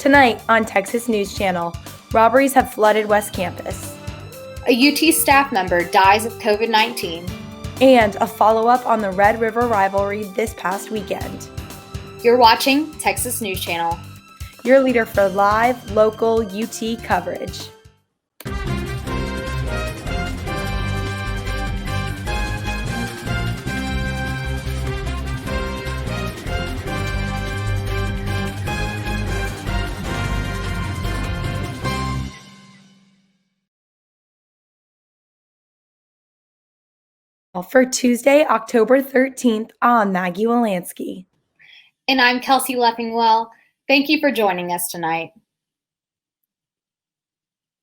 Tonight on Texas News Channel, robberies have flooded West Campus. A UT staff member dies of COVID-19. And a follow-up on the Red River rivalry this past weekend. You're watching Texas News Channel, your leader for live, local UT coverage. For Tuesday, October 13th, I'm Maggy Wolanske. And I'm Kelsey Leffingwell. Thank you for joining us tonight.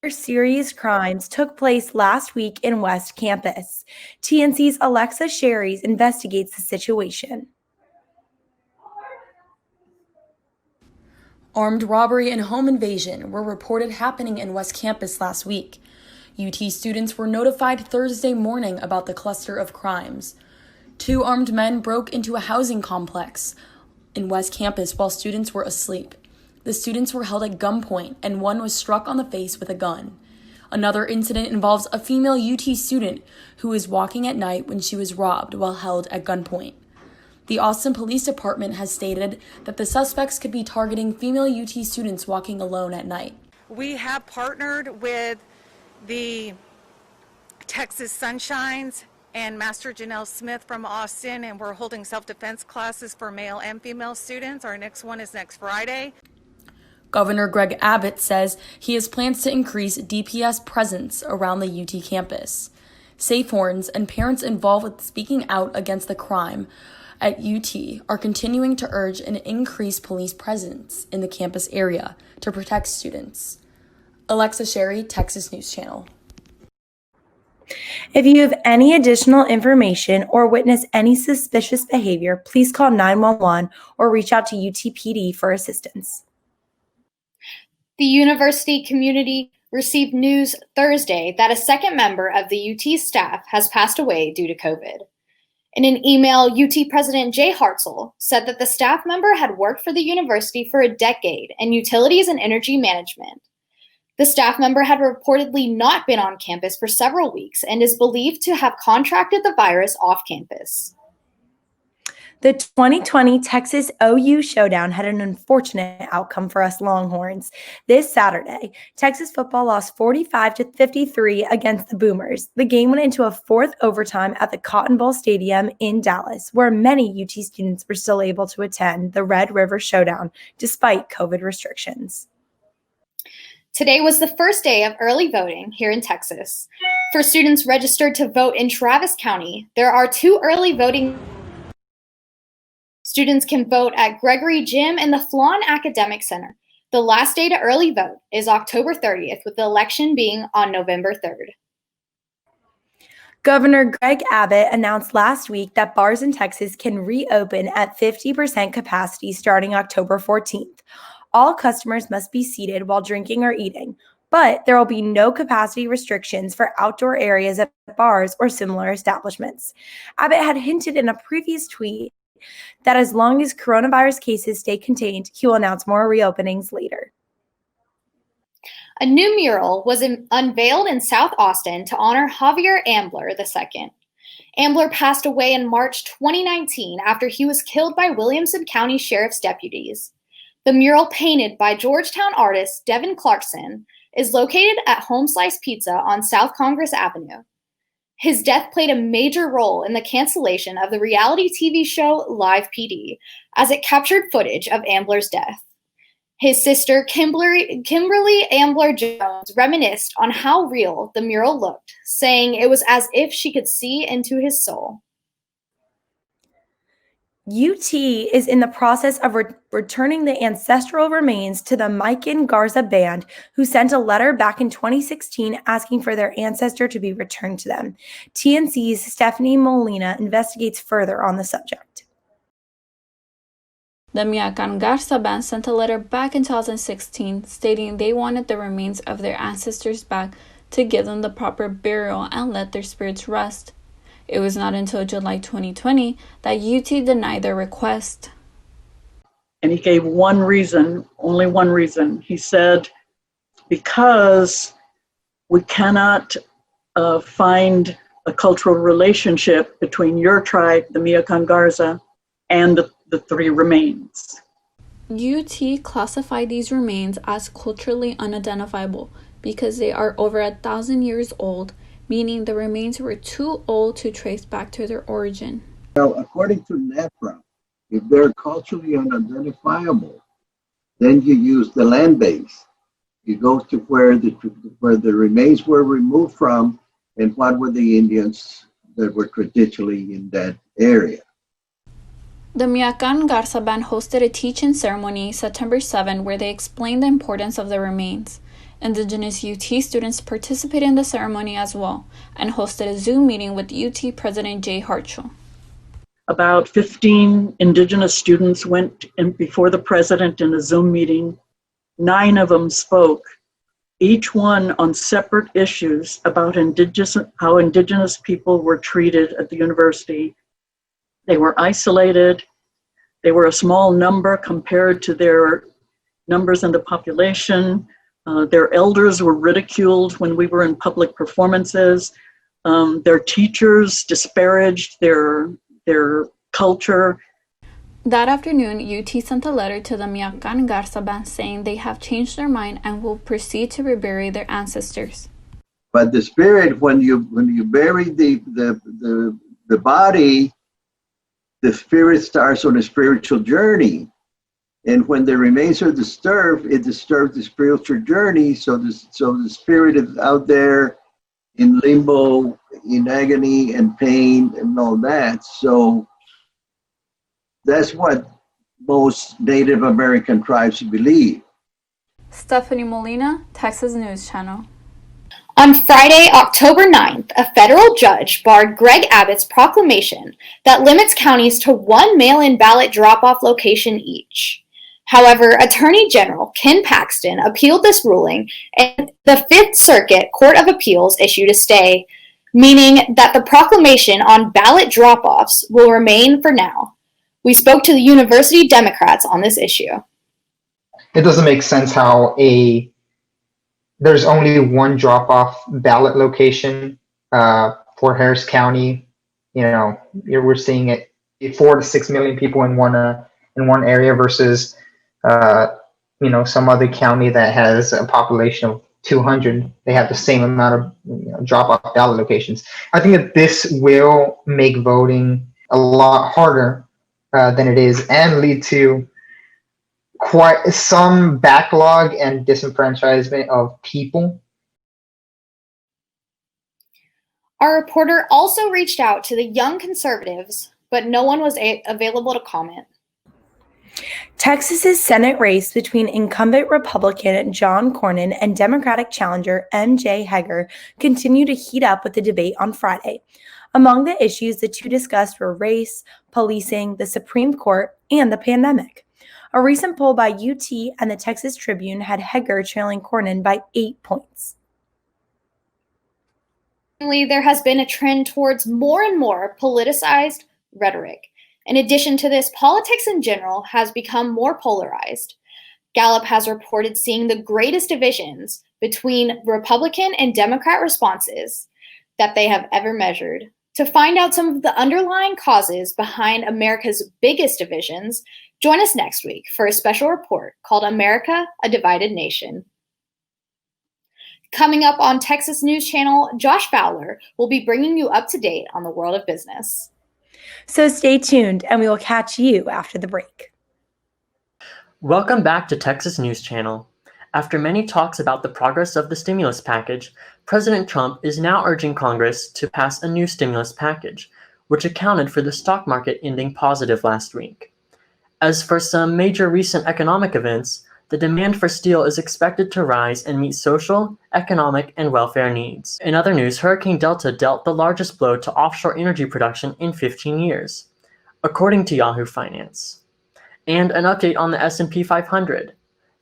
Serious crimes took place last week in West Campus. TNC's Alexa Sherries investigates the situation. Armed robbery and home invasion were reported happening in West Campus last week. UT students were notified Thursday morning about the cluster of crimes. 2 armed men broke into a housing complex in West Campus while students were asleep. The students were held at gunpoint and one was struck on the face with a gun. Another incident involves a female UT student who was walking at night when she was robbed while held at gunpoint. The Austin Police Department has stated that the suspects could be targeting female UT students walking alone at night. We have partnered with the Texas Sunshines and Master Janelle Smith from Austin, and we're holding self-defense classes for male and female students. Our next one is next Friday. Governor Greg Abbott says he has plans to increase DPS presence around the UT campus. Safe horns and parents involved with speaking out against the crime at UT are continuing to urge an increased police presence in the campus area to protect students. Alexa Sherry, Texas News Channel. If you have any additional information or witness any suspicious behavior, please call 911 or reach out to UTPD for assistance. The university community received news Thursday that a second member of the UT staff has passed away due to COVID. In an email, UT President Jay Hartzell said that the staff member had worked for the university for a decade in utilities and energy management. The staff member had reportedly not been on campus for several weeks and is believed to have contracted the virus off campus. The 2020 Texas OU Showdown had an unfortunate outcome for us Longhorns. This Saturday, Texas football lost 45-53 against the Boomers. The game went into a fourth overtime at the Cotton Bowl Stadium in Dallas, where many UT students were still able to attend the Red River Showdown despite COVID restrictions. Today was the first day of early voting here in Texas. For students registered to vote in Travis County, there are 2 early voting. Students can vote at Gregory Gym and the Flan Academic Center. The last day to early vote is October 30th, with the election being on November 3rd. Governor Greg Abbott announced last week that bars in Texas can reopen at 50% capacity starting October 14th. All customers must be seated while drinking or eating, but there will be no capacity restrictions for outdoor areas at bars or similar establishments. Abbott had hinted in a previous tweet that as long as coronavirus cases stay contained, he will announce more reopenings later. A new mural was unveiled in South Austin to honor JAVIER AMBLER II. AMBLER passed away in March 2019 after he was killed by Williamson County Sheriff's deputies. The mural, painted by Georgetown artist Devin Clarkson, is located at Home Slice Pizza on South Congress Avenue. His death played a major role in the cancellation of the reality TV show Live PD, as it captured footage of Ambler's death. His sister, Kimberly Ambler Jones, reminisced on how real the mural looked, saying it was as if she could see into his soul. UT is in the process of returning the ancestral remains to the Mikan Garza band, who sent a letter back in 2016 asking for their ancestor to be returned to them. TNC's Stephanie Molina investigates further on the subject. The Mikan Garza band sent a letter back in 2016 stating they wanted the remains of their ancestors back to give them the proper burial and let their spirits rest. It was not until July 2020 that UT denied their request. And he gave one reason, only one reason. He said, because we cannot find a cultural relationship between your tribe, the Miyakan Garza, and the three remains. UT classified these remains as culturally unidentifiable because they are over 1,000 years old, meaning the remains were too old to trace back to their origin. Well, according to NEPRA, if they're culturally unidentifiable, then you use the land base. You go to where the remains were removed from and what were the Indians that were traditionally in that area. The Miyakan Garza band hosted a teach-in ceremony September 7 where they explained the importance of the remains. Indigenous UT students participated in the ceremony as well and hosted a Zoom meeting with UT President Jay Hartshell. About 15 Indigenous students went in before the president in a Zoom meeting. 9 of them spoke, each one on separate issues about how Indigenous people were treated at the university. They were isolated. They were a small number compared to their numbers in the population. Their elders were ridiculed when we were in public performances. Their teachers disparaged their culture. That afternoon, UT sent a letter to the Miyakan Garza band saying they have changed their mind and will proceed to rebury their ancestors. But the spirit, when you bury the body, the spirit starts on a spiritual journey. And when the remains are disturbed, it disturbs the spiritual journey. So the spirit is out there in limbo, in agony and pain and all that. So that's what most Native American tribes believe. Stephanie Molina, Texas News Channel. On Friday, October 9th, a federal judge barred Greg Abbott's proclamation that limits counties to one mail-in ballot drop-off location each. However, Attorney General Ken Paxton appealed this ruling, and the Fifth Circuit Court of Appeals issued a stay, meaning that the proclamation on ballot drop-offs will remain for now. We spoke to the university Democrats on this issue. It doesn't make sense how there's only one drop-off ballot location for Harris County. You know, we're seeing it 4 to 6 million people in one area versus some other county that has a population of 200. They have the same amount of drop-off ballot locations. I think that this will make voting a lot harder than it is and lead to quite some backlog and disenfranchisement of people. Our reporter also reached out to the Young Conservatives, but no one was available to comment. Texas's Senate race between incumbent Republican John Cornyn and Democratic challenger M.J. Heger continued to heat up with the debate on Friday. Among the issues the two discussed were race, policing, the Supreme Court, and the pandemic. A recent poll by UT and the Texas Tribune had Heger trailing Cornyn by 8 points. There has been a trend towards more and more politicized rhetoric. In addition to this, politics in general has become more polarized. Gallup has reported seeing the greatest divisions between Republican and Democrat responses that they have ever measured. To find out some of the underlying causes behind America's biggest divisions, join us next week for a special report called America, a Divided Nation. Coming up on Texas News Channel, Josh Fowler will be bringing you up to date on the world of business. So stay tuned, and we will catch you after the break. Welcome back to Texas News Channel. After many talks about the progress of the stimulus package, President Trump is now urging Congress to pass a new stimulus package, which accounted for the stock market ending positive last week. As for some major recent economic events, the demand for steel is expected to rise and meet social, economic, and welfare needs. In other news, Hurricane Delta dealt the largest blow to offshore energy production in 15 years, according to Yahoo Finance. And an update on the S&P 500.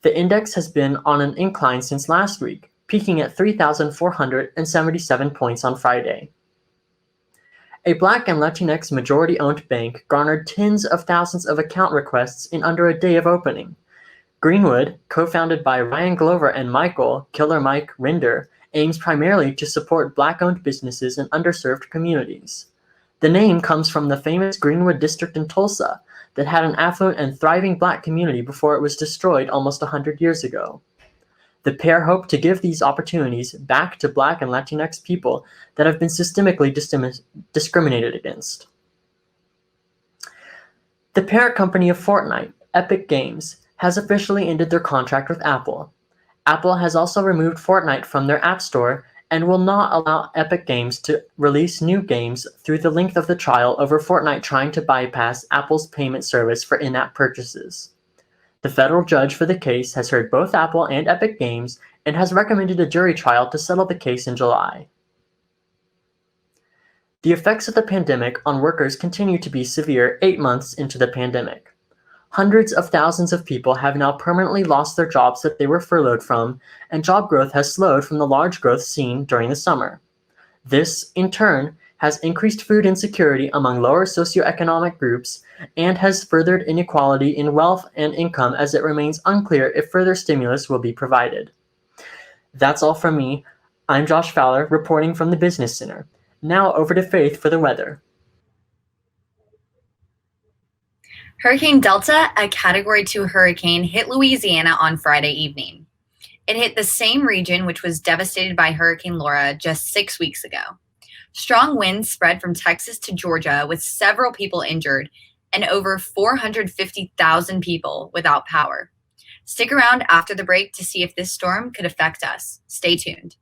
The index has been on an incline since last week, peaking at 3,477 points on Friday. A Black and Latinx majority-owned bank garnered tens of thousands of account requests in under a day of opening. Greenwood, co-founded by Ryan Glover and Michael "Killer Mike" Rinder, aims primarily to support Black-owned businesses in underserved communities. The name comes from the famous Greenwood district in Tulsa that had an affluent and thriving Black community before it was destroyed almost 100 years ago. The pair hope to give these opportunities back to Black and Latinx people that have been systemically discriminated against. The parent company of Fortnite, Epic Games, has officially ended their contract with Apple. Apple has also removed Fortnite from their App Store and will not allow Epic Games to release new games through the length of the trial over Fortnite trying to bypass Apple's payment service for in-app purchases. The federal judge for the case has heard both Apple and Epic Games and has recommended a jury trial to settle the case in July. The effects of the pandemic on workers continue to be severe 8 months into the pandemic. Hundreds of thousands of people have now permanently lost their jobs that they were furloughed from, and job growth has slowed from the large growth seen during the summer. This, in turn, has increased food insecurity among lower socioeconomic groups and has furthered inequality in wealth and income as it remains unclear if further stimulus will be provided. That's all from me. I'm Josh Fowler, reporting from the Business Center. Now over to Faith for the weather. Hurricane Delta, a Category 2 hurricane, hit Louisiana on Friday evening. It hit the same region which was devastated by Hurricane Laura just 6 weeks ago. Strong winds spread from Texas to Georgia with several people injured and over 450,000 people without power. Stick around after the break to see if this storm could affect us. Stay tuned.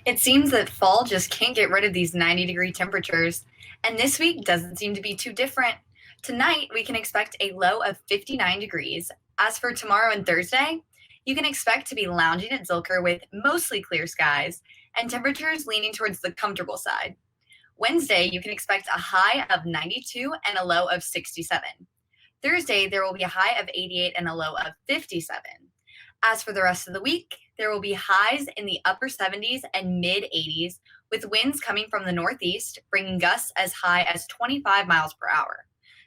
It seems that fall just can't get rid of these 90-degree temperatures, and this week doesn't seem to be too different. Tonight, we can expect a low of 59 degrees. As for tomorrow and Thursday, you can expect to be lounging at Zilker with mostly clear skies and temperatures leaning towards the comfortable side. Wednesday, you can expect a high of 92 and a low of 67. Thursday, there will be a high of 88 and a low of 57. As for the rest of the week, there will be highs in the upper 70s and mid 80s, with winds coming from the northeast, bringing gusts as high as 25 miles per hour.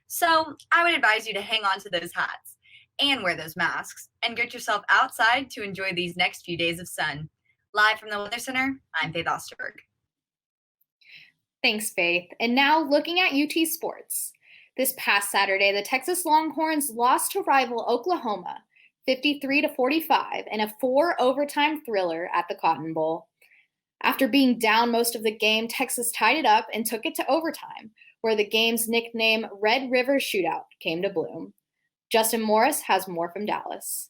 So I would advise you to hang on to those hats and wear those masks and get yourself outside to enjoy these next few days of sun. Live from the Weather Center, I'm Faith Osterberg. Thanks, Faith. And now looking at UT sports. This past Saturday, the Texas Longhorns lost to rival Oklahoma 53-45 in a 4-overtime thriller at the Cotton Bowl. After being down most of the game, Texas tied it up and took it to overtime, where the game's nickname Red River Shootout came to bloom. Justin Morris has more from Dallas.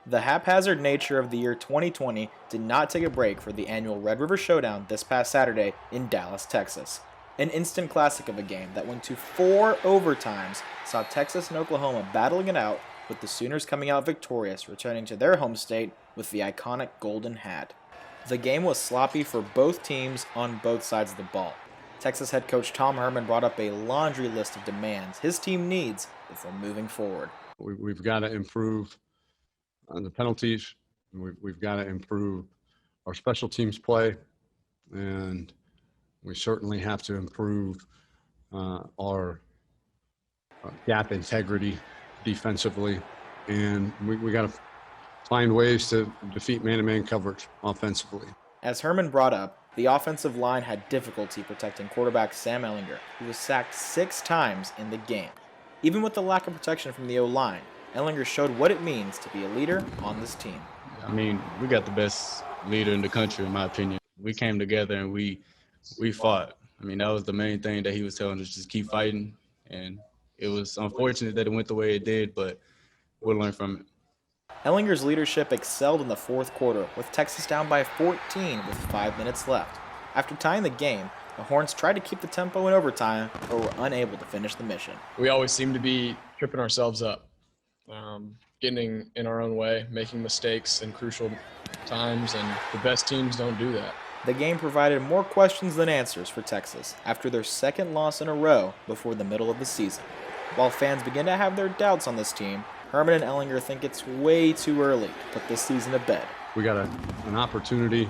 The haphazard nature of the year 2020 did not take a break for the annual Red River Showdown this past Saturday in Dallas, Texas. An instant classic of a game that went to 4 overtimes saw Texas and Oklahoma battling it out, with the Sooners coming out victorious, returning to their home state with the iconic golden hat. The game was sloppy for both teams on both sides of the ball. Texas head coach Tom Herman brought up a laundry list of demands his team needs before moving forward. We've got to improve on the penalties. We've got to improve our special teams play, and we certainly have to improve our gap integrity defensively, and we got to find ways to defeat man-to-man coverage offensively. As Herman brought up, the offensive line had difficulty protecting quarterback Sam Ehlinger, who was sacked 6 times in the game. Even with the lack of protection from the O-line, Ehlinger showed what it means to be a leader on this team. I mean, we got the best leader in the country, in my opinion. We came together and we fought. I mean, that was the main thing that he was telling us, just keep fighting. And it was unfortunate that it went the way it did, but we'll learn from it. Ehlinger's leadership excelled in the fourth quarter, with Texas down by 14 with 5 minutes left. After tying the game, the Horns tried to keep the tempo in overtime, but were unable to finish the mission. We always seem to be tripping ourselves up, getting in our own way, making mistakes in crucial times, and the best teams don't do that. The game provided more questions than answers for Texas after their second loss in a row before the middle of the season. While fans begin to have their doubts on this team, Herman and Ehlinger think it's way too early to put this season to bed. We got an opportunity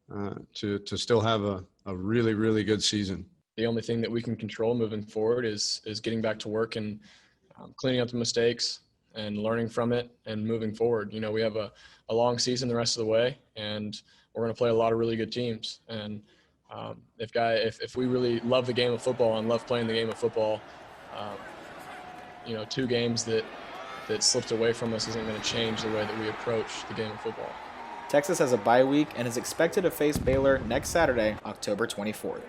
to still have a really, really good season. The only thing that we can control moving forward is getting back to work and cleaning up the mistakes and learning from it and moving forward. You know, we have a long season the rest of the way, and we're going to play a lot of really good teams. And if we really love the game of football and love playing the game of football, you know, 2 games that slipped away from us isn't going to change the way that we approach the game of football. Texas has a bye week and is expected to face Baylor next Saturday, October 24th.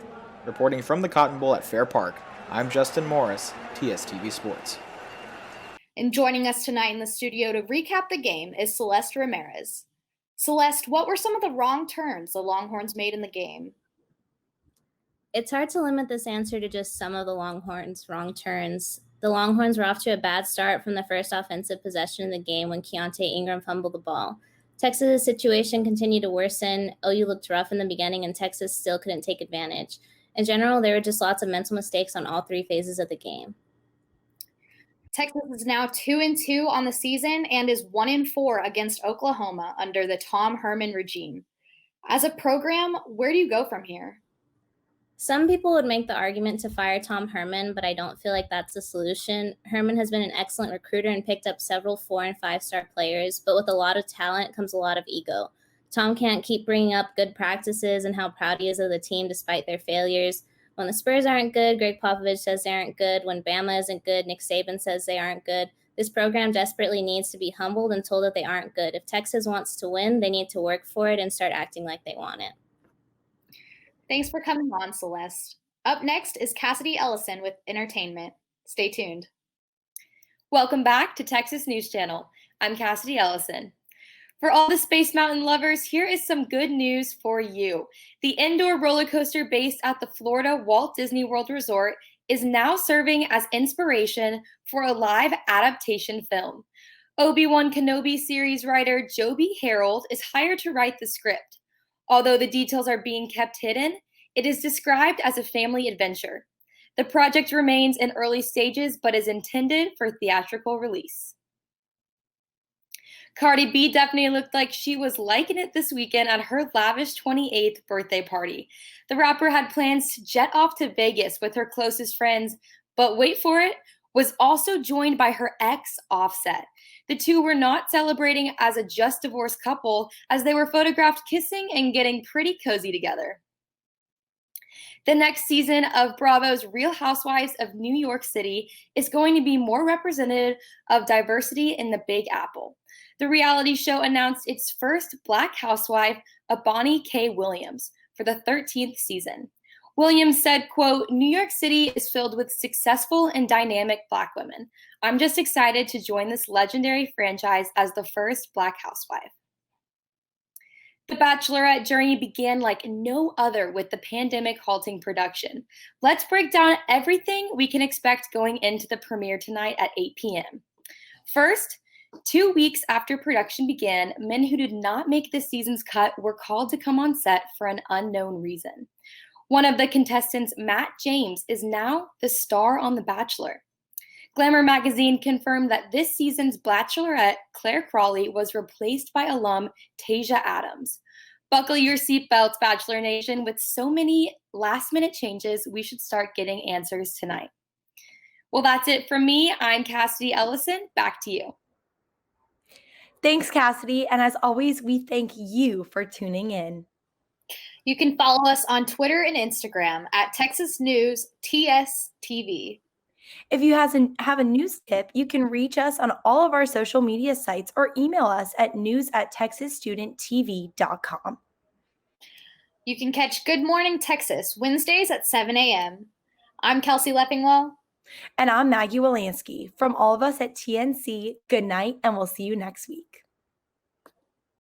Reporting from the Cotton Bowl at Fair Park, I'm Justin Morris, TSTV Sports. And joining us tonight in the studio to recap the game is Celeste Ramirez. Celeste, what were some of the wrong turns the Longhorns made in the game? It's hard to limit this answer to just some of the Longhorns' wrong turns. The Longhorns were off to a bad start from the first offensive possession of the game when Keontae Ingram fumbled the ball. Texas' situation continued to worsen. OU looked rough in the beginning, and Texas still couldn't take advantage. In general, there were just lots of mental mistakes on all 3 phases of the game. Texas is now 2-2 on the season and is 1-4 against Oklahoma under the Tom Herman regime. As a program, where do you go from here? Some people would make the argument to fire Tom Herman, but I don't feel like that's the solution. Herman has been an excellent recruiter and picked up several 4- and 5-star players, but with a lot of talent comes a lot of ego. Tom can't keep bringing up good practices and how proud he is of the team despite their failures. When the Spurs aren't good, Greg Popovich says they aren't good. When Bama isn't good, Nick Saban says they aren't good. This program desperately needs to be humbled and told that they aren't good. If Texas wants to win, they need to work for it and start acting like they want it. Thanks for coming on, Celeste. Up next is Cassidy Ellison with Entertainment. Stay tuned. Welcome back to Texas News Channel. I'm Cassidy Ellison. For all the Space Mountain lovers, here is some good news for you. The indoor roller coaster based at the Florida Walt Disney World Resort is now serving as inspiration for a live adaptation film. Obi-Wan Kenobi series writer Joby Harold is hired to write the script. Although the details are being kept hidden, it is described as a family adventure. The project remains in early stages but is intended for theatrical release. Cardi B definitely looked like she was liking it this weekend at her lavish 28th birthday party. The rapper had plans to jet off to Vegas with her closest friends, but wait for it, was also joined by her ex, Offset. The two were not celebrating as a just divorced couple as they were photographed kissing and getting pretty cozy together. The next season of Bravo's Real Housewives of New York City is going to be more representative of diversity in the Big Apple. The reality show announced its first Black housewife, Abani K. Williams, for the 13th season. Williams said, quote, "New York City is filled with successful and dynamic Black women. I'm just excited to join this legendary franchise as the first Black housewife." The Bachelorette journey began like no other with the pandemic halting production. Let's break down everything we can expect going into the premiere tonight at 8 p.m. First, 2 weeks after production began, men who did not make this season's cut were called to come on set for an unknown reason. One of the contestants, Matt James, is now the star on The Bachelor. Glamour magazine confirmed that this season's Bachelorette, Claire Crawley, was replaced by alum Tasia Adams. Buckle your seatbelts, Bachelor Nation. With so many last-minute changes, we should start getting answers tonight. Well, that's it from me. I'm Cassidy Ellison. Back to you. Thanks, Cassidy. And as always, we thank you for tuning in. You can follow us on Twitter and Instagram at Texas News TSTV. If you have a news tip, you can reach us on all of our social media sites or email us at news@texasstudenttv.com. You can catch Good Morning Texas Wednesdays at 7 a.m. I'm Kelsey Leffingwell. And I'm Maggy Wolanske. From all of us at TNC, good night, and we'll see you next week.